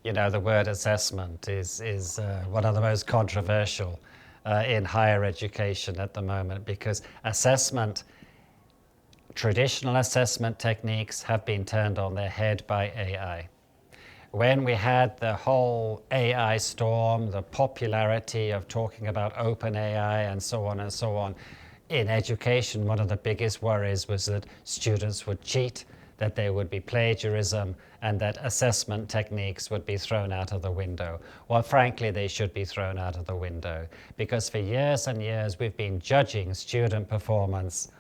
You know, the word assessment is one of the most controversial in higher education at the moment, because traditional assessment techniques have been turned on their head by AI. When we had the whole AI storm, the popularity of talking about open AI and so on, in education, one of the biggest worries was that students would cheat, that there would be plagiarism, and that assessment techniques would be thrown out of the window. Well, frankly, they should be thrown out of the window, because for years and years we've been judging student performance,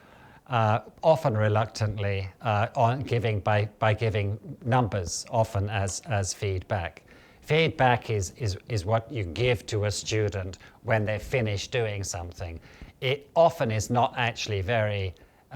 often reluctantly, by giving numbers, often as feedback. Feedback is what you give to a student when they finish doing something. It often is not actually very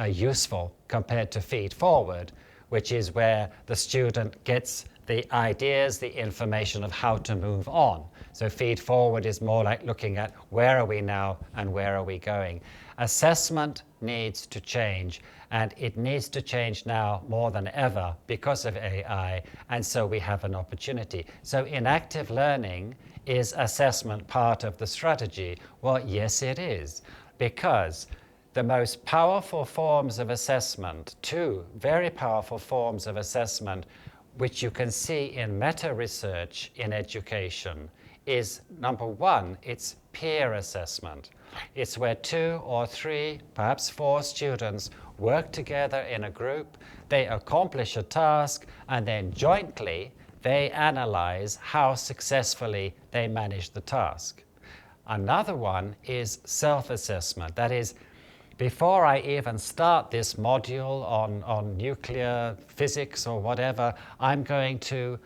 useful compared to feed forward, which is where the student gets the ideas, the information of how to move on. So feed forward is more like looking at where are we now and where are we going. Assessment needs to change, and it needs to change now more than ever because of AI, and so we have an opportunity. So in active learning, is assessment part of the strategy? Well, yes, it is, because the most powerful forms of assessment, two very powerful forms of assessment, which you can see in meta-research in education, is number one, it's peer assessment. It's where 2 or 3, perhaps 4 students work together in a group, they accomplish a task, and then jointly they analyze how successfully they manage the task. Another one is self-assessment. That is, before I even start this module on nuclear physics or whatever, I'm going to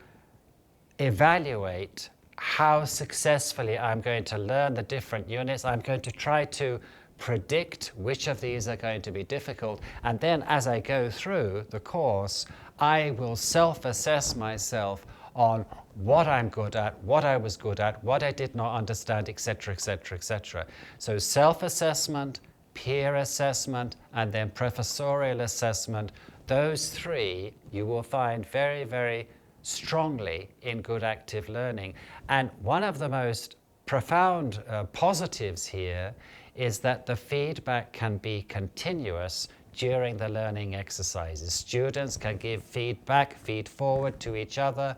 evaluate how successfully I'm going to learn the different units. I'm going to try to predict which of these are going to be difficult. And then as I go through the course, I will self-assess myself on what I'm good at, what I was good at, what I did not understand, etc., etc., etc. So self-assessment, peer assessment, and then professorial assessment, those three you will find very, very strongly in good active learning. And one of the most profound positives here is that the feedback can be continuous during the learning exercises. Students can give feedback, feed forward to each other,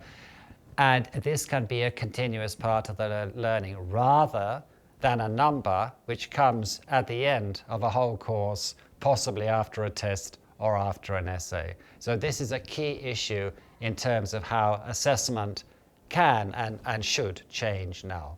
and this can be a continuous part of the learning rather than a number which comes at the end of a whole course, possibly after a test or after an essay. So this is a key issue in terms of how assessment can and should change now.